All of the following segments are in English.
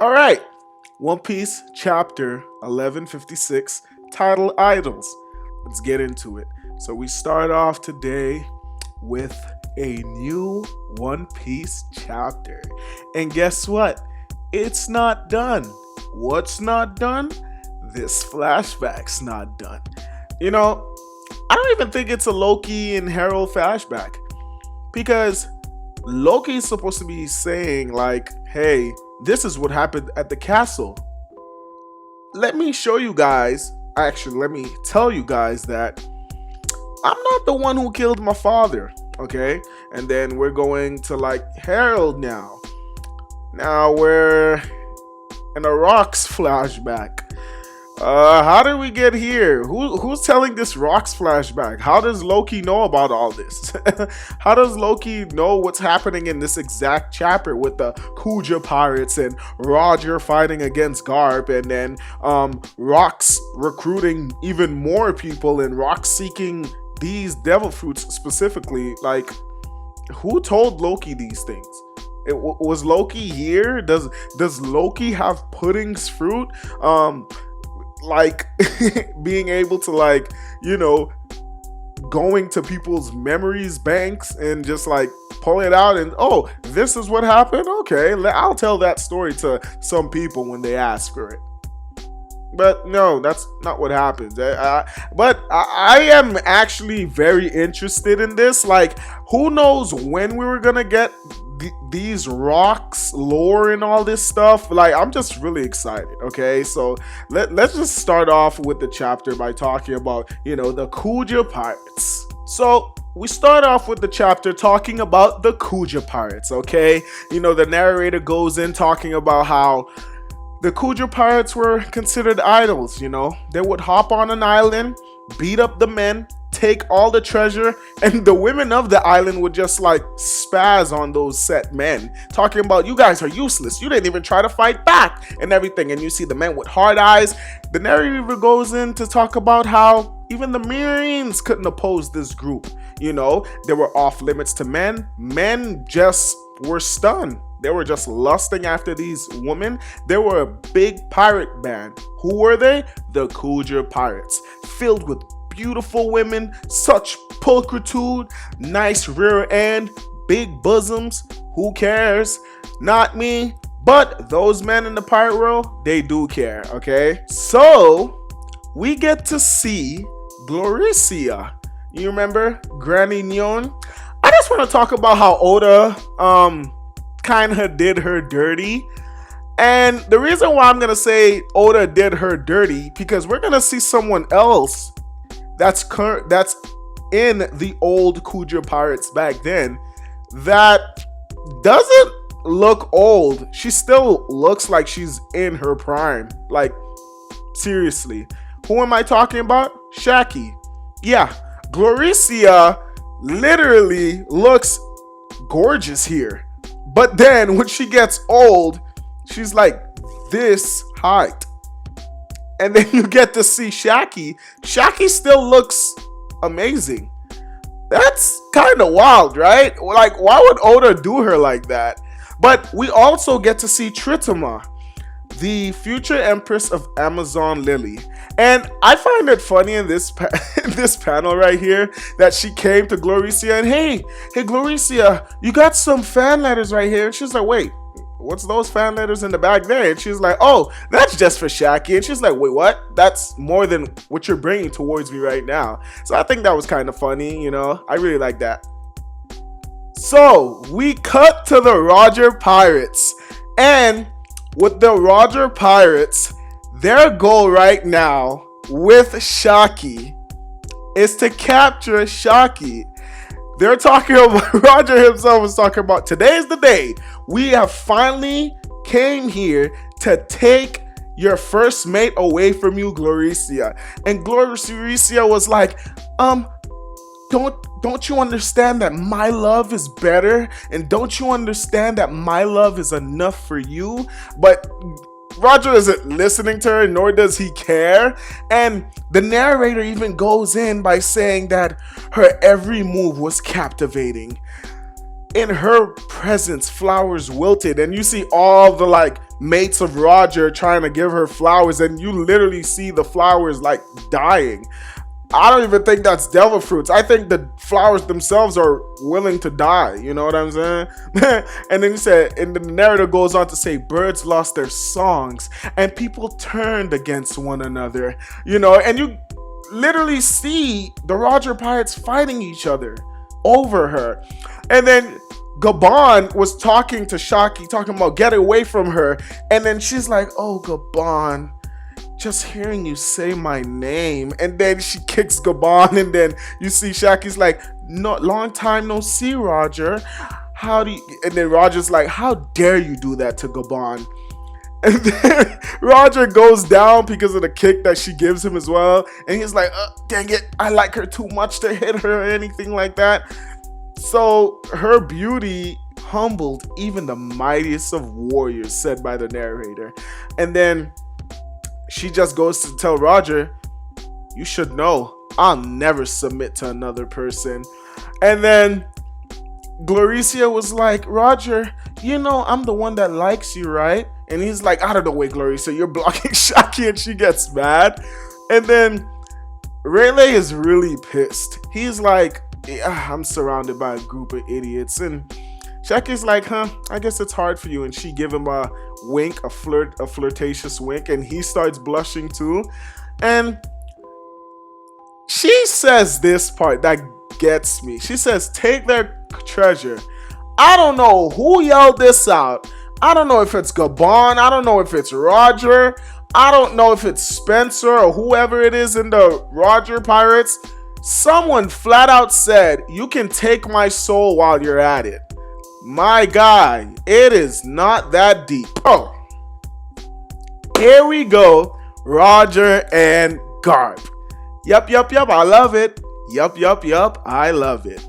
All right, One Piece chapter 1156, titled Idols. Let's get into it. So we start off today with a new One Piece chapter. And guess what? It's not done. What's not done? This flashback's not done. You know, I don't even think it's a Loki and Harald flashback, because Loki's supposed to be saying like, hey, this is what happened at the castle. Let me show you guys, actually let me tell you guys that I'm not the one who killed my father, okay? And then we're going to like Harald now. Now we're in a Rocks flashback. How did we get here? Who's telling this Rocks flashback? How does Loki know about all this? How does Loki know what's happening in this exact chapter with the Kuja pirates and Roger fighting against Garp, and then Rocks recruiting even more people and Rocks seeking these devil fruits specifically? Like, who told Loki these things? Was Loki here? Does Loki have Pudding's fruit? Like being able to, like, you know, going to people's memories banks and just like pull it out and, oh, this is what happened? Okay, I'll tell that story to some people when they ask for it. But no, that's not what happens. But I am actually very interested in this. Like, who knows when we were gonna get these Rocks lore and all this stuff. Like, I'm just really excited. Okay, so let's just start off with the chapter by talking about, you know, the Kuja pirates. So we start off with the chapter talking about the Kuja pirates. Okay, you know, the narrator goes in talking about how the Kuja pirates were considered idols. You know, they would hop on an island, beat up the men, take all the treasure, and the women of the island would just like spaz on those set men, talking about, you guys are useless, you didn't even try to fight back and everything. And you see the men with hard eyes. The narrator goes in to talk about how even the Marines couldn't oppose this group. You know, they were off limits to men. Men just were stunned. They were just lusting after these women. They were a big pirate band. Who were they? The Kuja pirates, filled with beautiful women, such pulchritude, nice rear end, big bosoms. Who cares? Not me. But those men in the pirate world, they do care, okay? So we get to see Gloricia. You remember Granny Nyon? I just want to talk about how Oda kind of did her dirty. And the reason why I'm going to say Oda did her dirty, because we're going to see someone else that's in the old Kuja pirates back then that doesn't look old. She still looks like she's in her prime. Like, seriously. Who am I talking about? Shakky. Yeah, Gloricia literally looks gorgeous here. But then when she gets old, she's like this height. And then you get to see Shakky. Shakky still looks amazing. That's kind of wild, right? Like, why would Oda do her like that? But we also get to see Tritoma, the future Empress of Amazon Lily. And I find it funny in this this panel right here that she came to Gloricia and, hey Gloricia, you got some fan letters right here. And she's like, wait, what's those fan letters in the back there? And she's like, oh, that's just for Shakky. And she's like, wait, what? That's more than what you're bringing towards me right now. So I think that was kind of funny, you know. I really like that. So we cut to the Roger Pirates. And with the Roger Pirates, their goal right now with Shakky is to capture Shakky. They're talking about, Roger himself was talking about, today's the day. We have finally came here to take your first mate away from you, Gloricia. And Gloricia was like, don't you understand that my love is better? And don't you understand that my love is enough for you? But Roger isn't listening to her, nor does he care. And the narrator even goes in by saying that her every move was captivating. In her presence, flowers wilted, and you see all the like mates of Roger trying to give her flowers, and you literally see the flowers like dying. I don't even think that's devil fruits. I think the flowers themselves are willing to die. You know what I'm saying? And then he said, and the narrator goes on to say, birds lost their songs and people turned against one another. You know, and you literally see the Roger pirates fighting each other over her. And then Gabon was talking to Shakky, talking about get away from her. And then she's like, oh, Gabon, just hearing you say my name. And then she kicks Gabon, and then you see Shakky's like, no, long time no see, Roger. How do you? And then Roger's like, how dare you do that to Gabon? And then Roger goes down because of the kick that she gives him as well. And he's like, dang it, I like her too much to hit her or anything like that. So her beauty humbled even the mightiest of warriors, said by the narrator. And then she just goes to tell Roger, you should know, I'll never submit to another person. And then Gloricia was like, Roger, you know I'm the one that likes you, right? And he's like, out of the way, Gloricia, you're blocking Shakky. And she gets mad. And then Rayleigh is really pissed. He's like, yeah, I'm surrounded by a group of idiots. And Shakky's like, I guess it's hard for you. And she give him a wink, a flirtatious wink, and he starts blushing too. And she says this part that gets me. She says, take their treasure. I don't know who yelled this out. I don't know if it's Gabon. I don't know if it's Roger. I don't know if it's Spencer or whoever it is in the Roger Pirates. Someone flat out said, you can take my soul while you're at it. My guy, it is not that deep. Oh, here we go. Roger and Garp. Yup, I love it. Yup, I love it.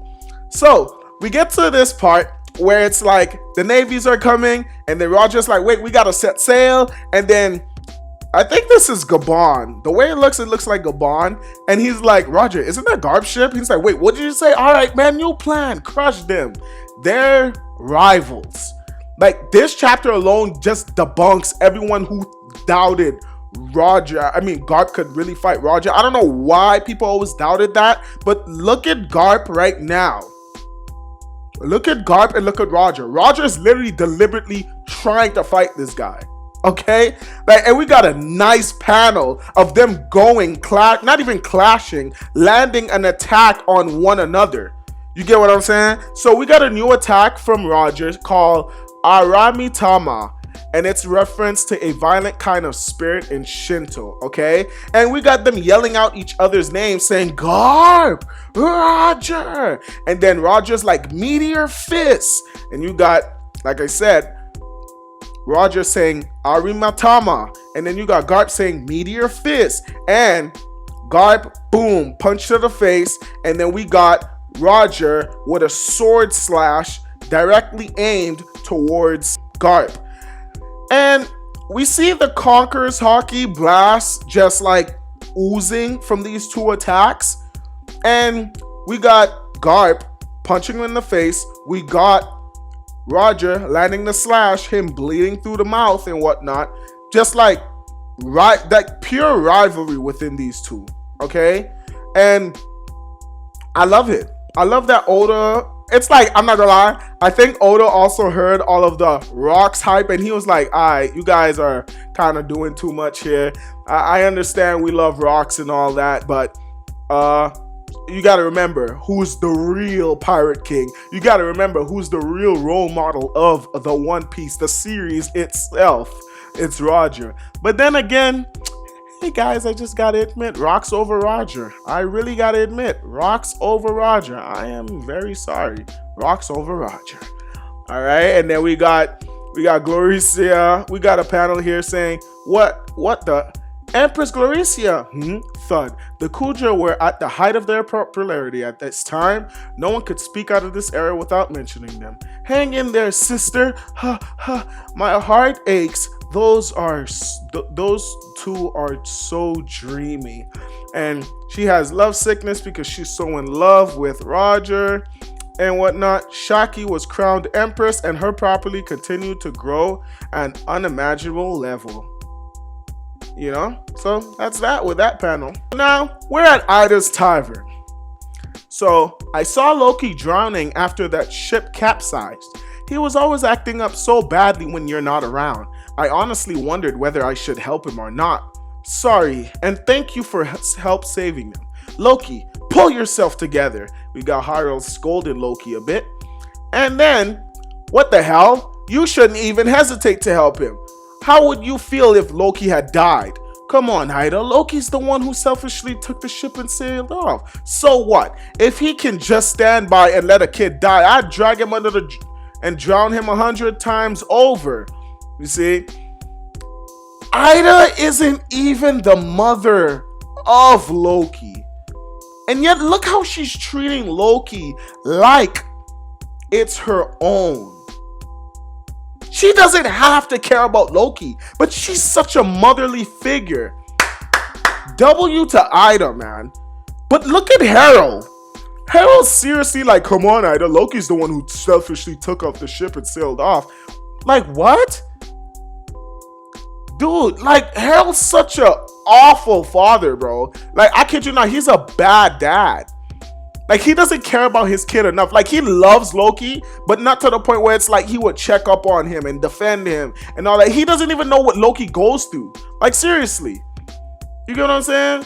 So we get to this part where it's like the navies are coming, and then Roger's like, wait, we gotta set sail. And then I think this is Gabon. The way it looks like Gabon. And he's like, Roger, isn't that Garp's ship? He's like, wait, what did you say? All right, man, new plan. Crush them. They're rivals. Like, this chapter alone just debunks everyone who doubted Garp could really fight Roger. I don't know why people always doubted that, but look at Garp right now. Look at Garp and look at Roger. Roger is literally deliberately trying to fight this guy. Okay? Like, and we got a nice panel of them going, not even clashing, landing an attack on one another. You get what I'm saying? So we got a new attack from Roger called Aramitama, and it's reference to a violent kind of spirit in Shinto, okay? And we got them yelling out each other's names, saying, Garp, Roger, and then Roger's like, meteor fist, and you got, like I said, Roger saying, Arimatama, and then you got Garp saying, meteor fist, and Garp, boom, punch to the face, and then we got Roger with a sword slash directly aimed towards Garp. And we see the Conqueror's Hockey blast just like oozing from these two attacks. And we got Garp punching him in the face. We got Roger landing the slash, him bleeding through the mouth and whatnot. Just like that pure rivalry within these two. Okay? And I love it. I love that Oda, it's like, I'm not gonna lie, I think Oda also heard all of the Rocks hype, and he was like, alright, you guys are kind of doing too much here. I understand we love Rocks and all that, but you gotta remember who's the real Pirate King. You gotta remember who's the real role model of the One Piece, the series itself. It's Roger. But then again, hey guys, I just gotta admit, Rocks over Roger. I really gotta admit, Rocks over Roger. I am very sorry. Rocks over Roger. Alright, and then we got Gloricia. We got a panel here saying, what the? Empress Gloricia. Thud. The Kuja were at the height of their popularity at this time. No one could speak out of this era without mentioning them. Hang in there, sister. My heart aches. Those two are so dreamy. And she has love sickness because she's so in love with Roger. and whatnot, Shakky was crowned empress and her property continued to grow at an unimaginable level. You know, so that's that with that panel. Now we're at Ida's tavern. So I saw Loki drowning after that ship capsized. He was always acting up so badly when you're not around. I honestly wondered whether I should help him or not. Sorry, and thank you for help saving him. Loki, pull yourself together. We got Harald scolding Loki a bit. And then, what the hell? You shouldn't even hesitate to help him. How would you feel if Loki had died? Come on, Ida. Loki's the one who selfishly took the ship and sailed off. So what? If he can just stand by and let a kid die, I'd drag him under the and drown him 100 times over. You see? Ida isn't even the mother of Loki. And yet look how she's treating Loki like it's her own. She doesn't have to care about Loki, but she's such a motherly figure. W to Ida, man. But look at Harald. Harold's seriously like, come on, Ida. Loki's the one who selfishly took off the ship and sailed off. Like, what? Dude, like, Harold's such a awful father, bro. Like, I kid you not, he's a bad dad. Like, he doesn't care about his kid enough. Like, he loves Loki, but not to the point where it's like he would check up on him and defend him and all that. He doesn't even know what Loki goes through. Like, seriously. You get what I'm saying?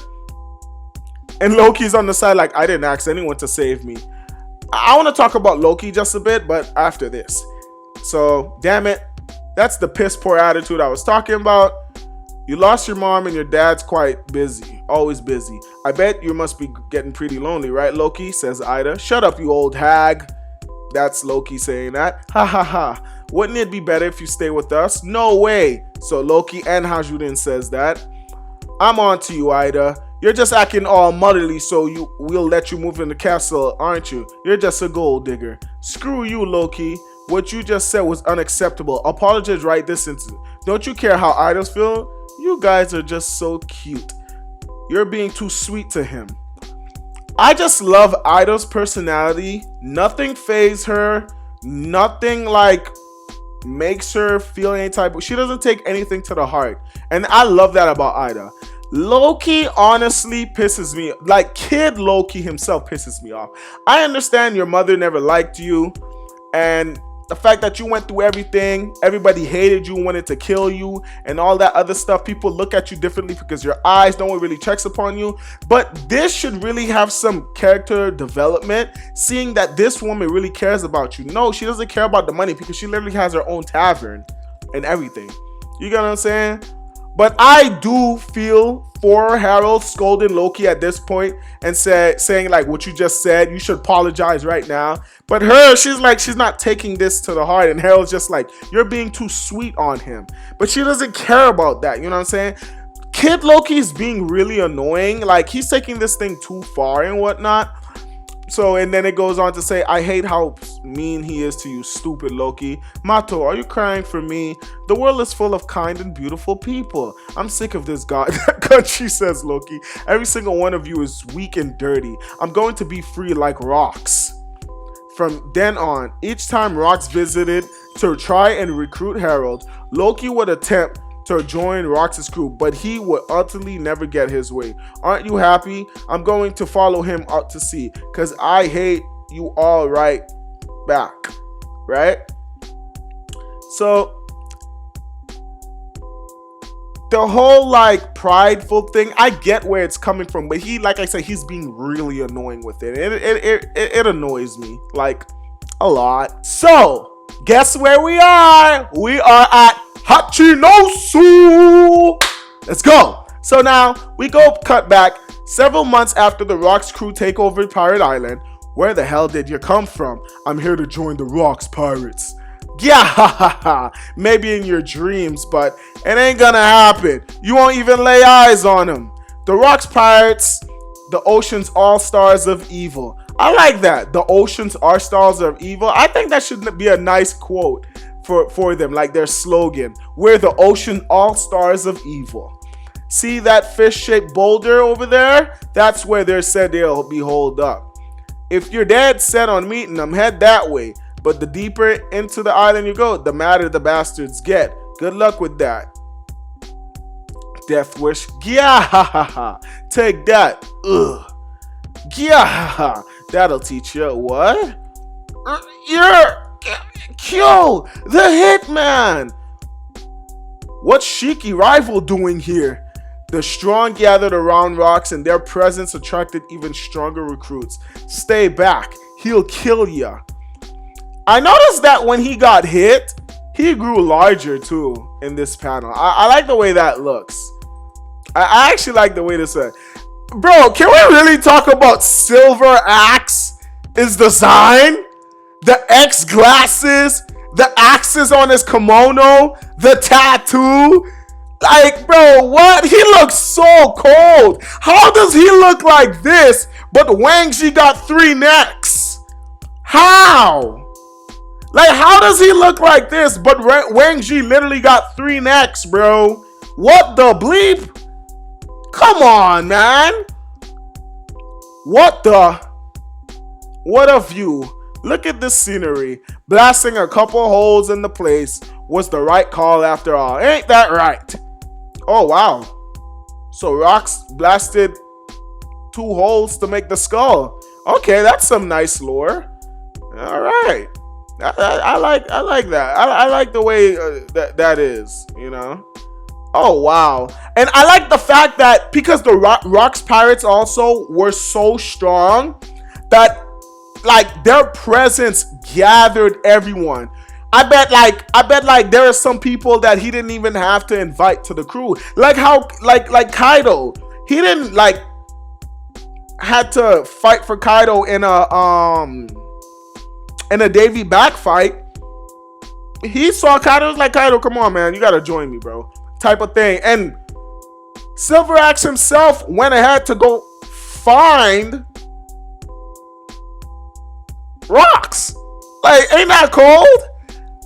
And Loki's on the side like, I didn't ask anyone to save me. I want to talk about Loki just a bit, but after this. So, damn it. That's the piss poor attitude I was talking about. You lost your mom and your dad's quite busy. Always busy. I bet you must be getting pretty lonely, right, Loki? Says Ida. Shut up, you old hag. That's Loki saying that. Ha ha ha. Wouldn't it be better if you stay with us? No way. So Loki and Hajuden says that. I'm on to you, Ida. You're just acting all motherly, so we'll let you move in the castle, aren't you? You're just a gold digger. Screw you, Loki. What you just said was unacceptable. Apologize right this instant. Don't you care how Ida's feel? You guys are just so cute. You're being too sweet to him. I just love Ida's personality. Nothing fazes her. Nothing like makes her feel any type of... She doesn't take anything to the heart. And I love that about Ida. Loki honestly pisses me... Like, kid Loki himself pisses me off. I understand your mother never liked you. And the fact that you went through everything, everybody hated you, wanted to kill you, and all that other stuff. People look at you differently because your eyes, no one really checks upon you. But this should really have some character development, seeing that this woman really cares about you. No, she doesn't care about the money because she literally has her own tavern and everything. You get what I'm saying? But I do feel for Harald scolding Loki at this point and saying like what you just said, you should apologize right now. But her, she's like, she's not taking this to the heart. And Harold's just like, you're being too sweet on him. But she doesn't care about that. You know what I'm saying? Kid Loki is being really annoying. Like, he's taking this thing too far and whatnot. So, and then it goes on to say, I hate how mean he is to you, stupid Loki. Mato, are you crying for me? The world is full of kind and beautiful people. I'm sick of this country, says Loki. Every single one of you is weak and dirty. I'm going to be free like rocks. From then on, each time Rocks visited to try and recruit Harald, Loki would attempt to join Rox's crew, but he would utterly never get his way. Aren't you happy? I'm going to follow him out to sea, because I hate you all right back. Right? So, the whole like prideful thing, I get where it's coming from, but he, like I said, he's being really annoying with it. It annoys me like a lot. So, guess where we are? We are at Hachinosu! Let's go! So now, we go cut back several months after the Rocks crew take over Pirate Island. Where the hell did you come from? I'm here to join the Rocks pirates. Yeah, maybe in your dreams, but it ain't gonna happen. You won't even lay eyes on them. The Rocks pirates, the ocean's all-stars of evil. I like that. The ocean's all-stars of evil. I think that should be a nice quote for them, like their slogan. We're the ocean all-stars of evil. See that fish-shaped boulder over there? That's where they're said they'll be holed up. If you're dead set on meeting them, head that way. But the deeper into the island you go, the madder the bastards get. Good luck with that. Death wish. Yeah, take that. Ugh. Yeah, that'll teach you what? You're Q, the hitman. What's Shakky rival doing here? The strong gathered around rocks, and their presence attracted even stronger recruits. Stay back, he'll kill ya. I noticed that when he got hit, he grew larger too in this panel. I like the way that looks. I actually like the way this is. Bro, can we really talk about Silver Axe is the sign? The X glasses, the axes on his kimono, the tattoo. Like, bro, what? He looks so cold. How does he look like this, but Wang Zhi got 3 necks? How? Like, how does he look like this, but Wang Zhi literally got 3 necks, bro? What the bleep? Come on, man. What a view. Look at this scenery. Blasting a couple holes in the place was the right call after all. Ain't that right? Oh, wow. So rocks blasted 2 holes to make the skull. Okay, that's some nice lore. All right. I like that. I like the way that is, you know. Oh, wow. And I like the fact that because the rocks pirates also were so strong that like their presence gathered everyone. I bet like there are some people that he didn't even have to invite to the crew. Like how like Kaido, he didn't like had to fight for Kaido in a Davy back fight. He saw Kaido, was like, Kaido, come on, man, you gotta join me, bro, type of thing. And Silver Axe himself went ahead to go find Rocks. Like, ain't that cold?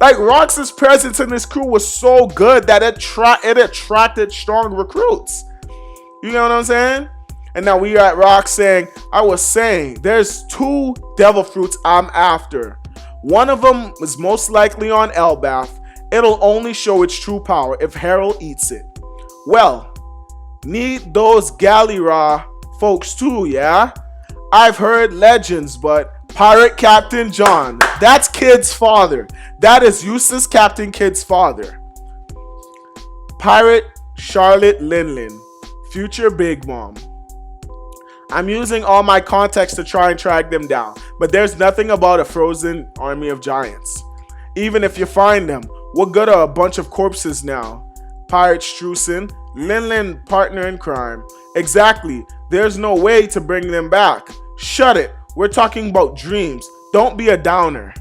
Like, Rox's presence in this crew was so good that it attracted strong recruits. You know what I'm saying? And now we are at Rox saying, I was saying, there's 2 devil fruits I'm after. One of them is most likely on Elbath. It'll only show its true power if Harald eats it. Well, need those Galera folks too, yeah? I've heard legends, but Pirate Captain John, that's Kid's father. That is useless Captain Kid's father. Pirate Charlotte Linlin, future Big Mom. I'm using all my contacts to try and track them down, but there's nothing about a frozen army of giants. Even if you find them, what good are a bunch of corpses now? Pirate Strusen, Linlin partner in crime. Exactly, there's no way to bring them back. Shut it. We're talking about dreams. Don't be a downer.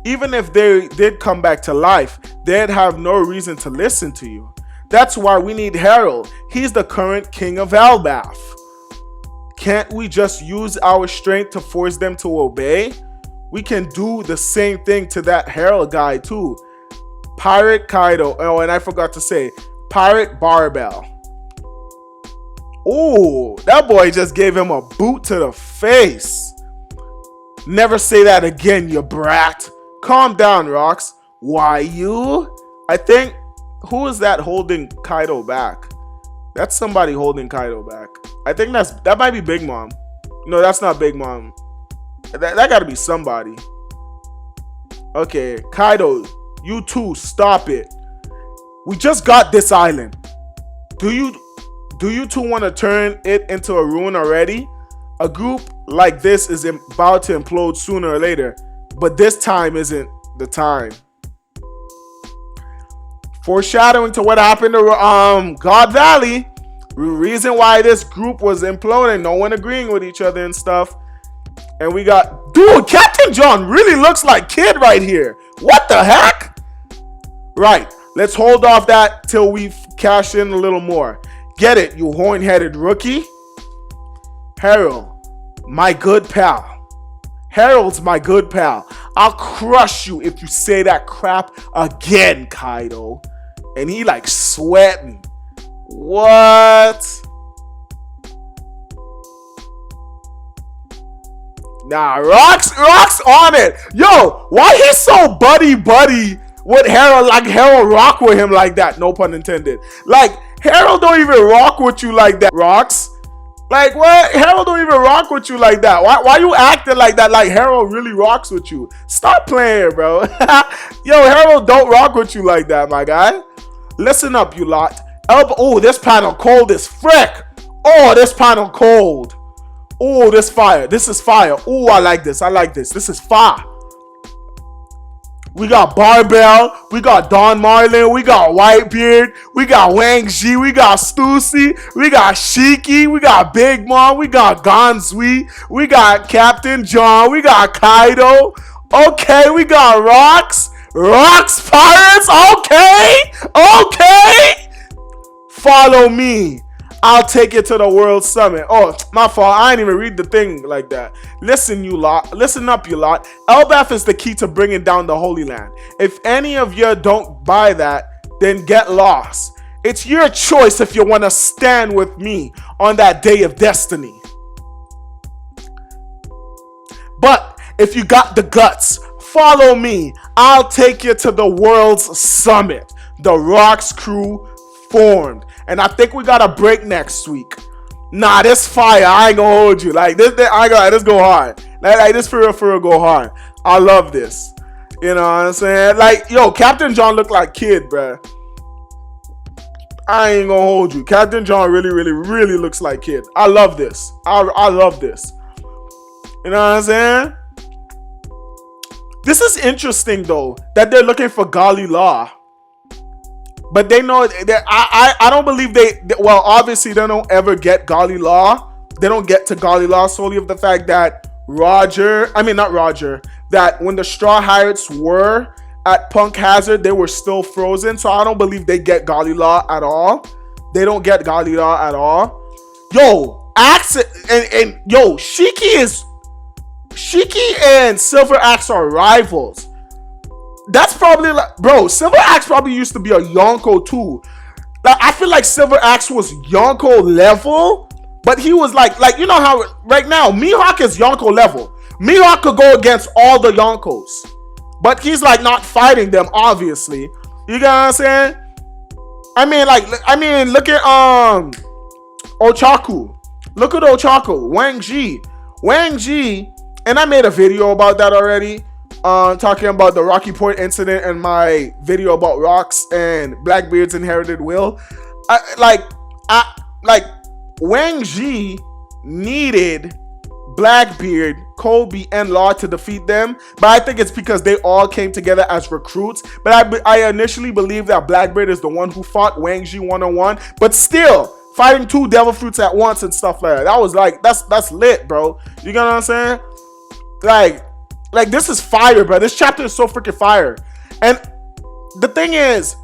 Even if they did come back to life, they'd have no reason to listen to you. That's why we need Harald. He's the current king of Elbath. Can't we just use our strength to force them to obey? We can do the same thing to that Harald guy too. Pirate Kaido. Oh, and I forgot to say, Pirate Barbell. Ooh, that boy just gave him a boot to the face. Never say that again, you brat. Calm down, Rox. Why you? I think, who is that holding Kaido back? That's somebody holding Kaido back. I think that might be Big Mom. No, that's not Big Mom. That gotta be somebody. Okay, Kaido, you too, stop it. We just got this island. Do you two want to turn it into a ruin already? A group like this is about to implode sooner or later, but this time isn't the time. Foreshadowing to what happened to God Valley. Reason why this group was imploding, no one agreeing with each other and stuff. And we got, dude, Captain John really looks like Kid right here. What the heck? Right, let's hold off that till we cash in a little more. Get it, you horn-headed rookie? Harald, my good pal. Harald's my good pal. I'll crush you if you say that crap again, Kaido. And he like sweating. What? Nah, Rock's on it. Yo, why he's so buddy with Harald? Like Harald rock with him like that. No pun intended. Like Harald don't even rock with you like that. Rocks. Like what? Harald don't even rock with you like that. Why you acting like that? Like Harald really rocks with you. Stop playing, bro. Yo, Harald don't rock with you like that, my guy. Listen up, you lot. Oh, this panel cold as frick. Oh, this panel cold. Oh, this fire. This is fire. Oh, I like this. I like this. This is fire. We got Barbell. We got Don Marlin. We got Whitebeard. We got Wang Ji. We got Stussy. We got Shakky. We got Big Mom. We got Gonzui. We got Captain John. We got Kaido. Okay, we got Rocks. Rocks Pirates. Okay. Follow me. I'll take you to the World Summit. Oh, my fault. I ain't even read the thing like that. Listen, you lot. Listen up, you lot. Elbaf is the key to bringing down the Holy Land. If any of you don't buy that, then get lost. It's your choice if you want to stand with me on that day of destiny. But if you got the guts, follow me. I'll take you to the World's Summit. The Rocks crew formed. And I think we got a break next week. Nah, this fire. I ain't gonna hold you. Like this I got this go hard. Like this for real go hard. I love this. You know what I'm saying? Like, yo, Captain John look like kid, bruh. I ain't gonna hold you. Captain John really looks like kid. I love this. I love this. You know what I'm saying? This is interesting though, that they're looking for Gali Law. But they know that I don't believe well, obviously they don't ever get Gali Law. They don't get to Gali Law solely of the fact that that when the Straw Hats were at Punk Hazard, they were still frozen. So I don't believe they get Gali Law at all. They don't get Gali Law at all. Yo, Axe and yo, Shakky and Silver Axe are rivals. That's probably like, bro, Silver Axe probably used to be a Yonko too. Like, I feel like Silver Axe was Yonko level, but he was like, you know how right now, Mihawk is Yonko level. Mihawk could go against all the Yonkos, but he's like not fighting them, obviously. You get what I'm saying? I mean, look at Ochaku. Look at Ochaku, Wang Ji, and I made a video about that already. Talking about the Rocky Point incident and my video about Rocks and Blackbeard's inherited will. Wang Ji needed Blackbeard, Kobe, and Law to defeat them, but I think it's because they all came together as recruits. But I initially believed that Blackbeard is the one who fought Wang Ji one-on-one, but still fighting two devil fruits at once and stuff like that. That was like, that's lit, bro. You get what I'm saying? Like this is fire, bro. This chapter is so freaking fire. And the thing is,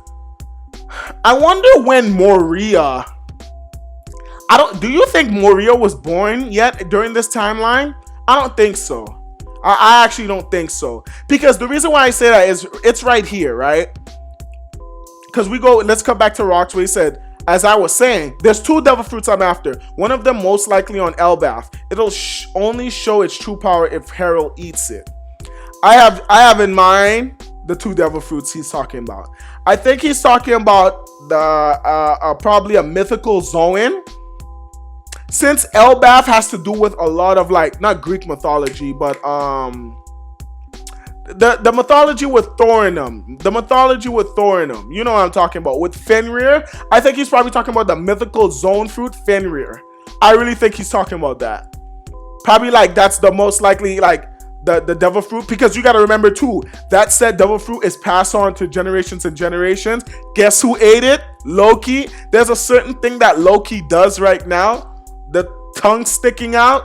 I wonder when Moria. Do you think Moria was born yet during this timeline? I don't think so. I actually don't think so. Because the reason why I say that is it's right here, right? Because let's come back to Rocks where he said, as I was saying, there's two devil fruits I'm after. One of them most likely on Elbaf. It'll only show its true power if Harald eats it. I have in mind the two devil fruits he's talking about. I think he's talking about the probably a mythical Zoan. Since Elbaf has to do with a lot of like not Greek mythology, but the mythology with Thorinum. You know what I'm talking about. With Fenrir, I think he's probably talking about the mythical zone fruit Fenrir. I really think he's talking about that. Probably like that's the most likely like the devil fruit, because you got to remember too, that said devil fruit is passed on to generations and generations. Guess who ate it? Loki. There's a certain thing that Loki does right now, the tongue sticking out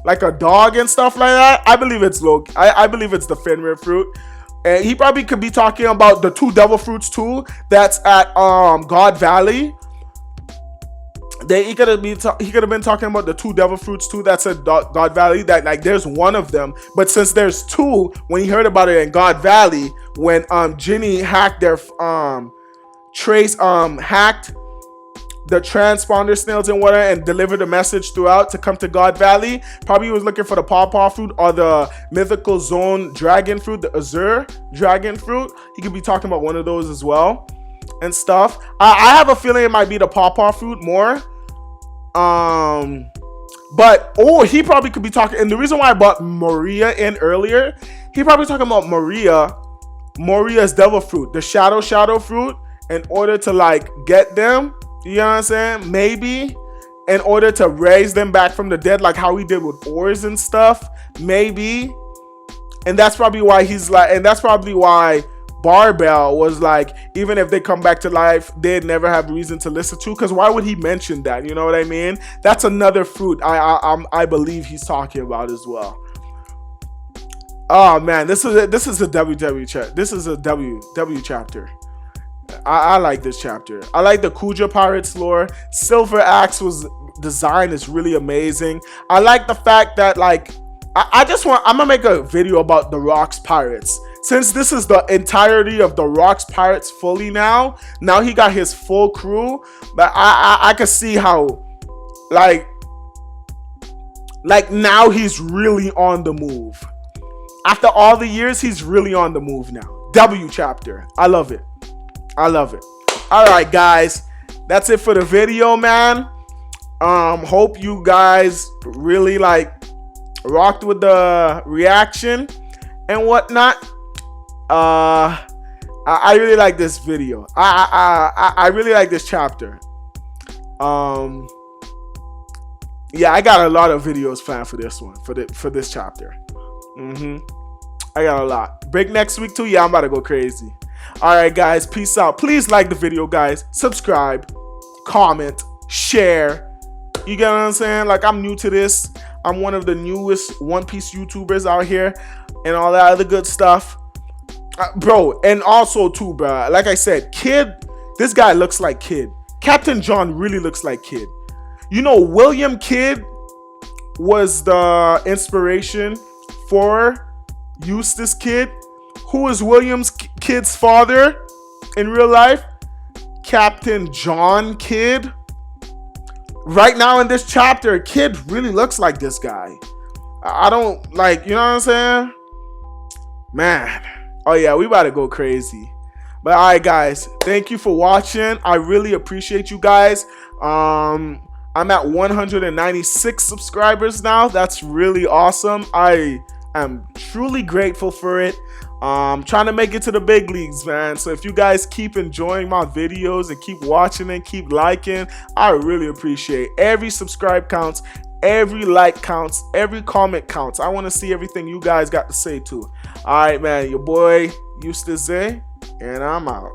like a dog and stuff like that. I believe it's Loki. I believe it's the Fenrir fruit. And he probably could be talking about the two devil fruits too that's at God Valley. He could have been talking about the two devil fruits too that's at God Valley. That like there's one of them, but since there's two, when he heard about it in God Valley, when Ginny hacked their hacked the transponder snails and water and deliver the message throughout to come to God Valley. Probably he was looking for the pawpaw fruit or the mythical zone dragon fruit, the Azure dragon fruit. He could be talking about one of those as well and stuff. I have a feeling it might be the pawpaw fruit more. But he probably could be talking, and the reason why I brought Maria in earlier, he probably talking about Maria's devil fruit, the shadow fruit, in order to like get them. You know what I'm saying? Maybe in order to raise them back from the dead, like how he did with Ors and stuff. Maybe. And that's probably why he's like, and that's probably why Barbell was like, even if they come back to life, they'd never have reason to listen to. Because why would he mention that? You know what I mean? That's another fruit I believe he's talking about as well. Oh man, this is a WW this is a W chapter. I like this chapter. I like the Kuja Pirates lore. Silver Axe design is really amazing. I like the fact that like I'm gonna make a video about the Rocks Pirates. Since this is the entirety of the Rocks Pirates fully now he got his full crew. But I can see how like now he's really on the move. After all the years, he's really on the move now. W chapter. I love it. All right, guys. That's it for the video, man. Hope you guys really like rocked with the reaction and whatnot. I really like this video. I really like this chapter. Yeah, I got a lot of videos planned for this one, for this chapter. I got a lot. Break next week too. Yeah, I'm about to go crazy. All right, guys. Peace out. Please like the video, guys. Subscribe, comment, share. You get what I'm saying? Like, I'm new to this. I'm one of the newest One Piece YouTubers out here and all that other good stuff. Bro, and also too, bro, like I said, Kid, this guy looks like Kid. Captain John really looks like Kid. You know, William Kidd was the inspiration for Eustace Kidd. Who is William's Kidd's father in real life? Captain John Kidd. Right now in this chapter, Kidd really looks like this guy. I don't like, you know what I'm saying? Man. Oh yeah, we about to go crazy. But all right, guys, thank you for watching. I really appreciate you guys. I'm at 196 subscribers now. That's really awesome. I am truly grateful for it. Trying to make it to the big leagues, man. So if you guys keep enjoying my videos and keep watching and keep liking, I really appreciate it. Every subscribe counts, every like counts, every comment counts. I want to see everything you guys got to say too. All right, man, your boy Eustace, and I'm out.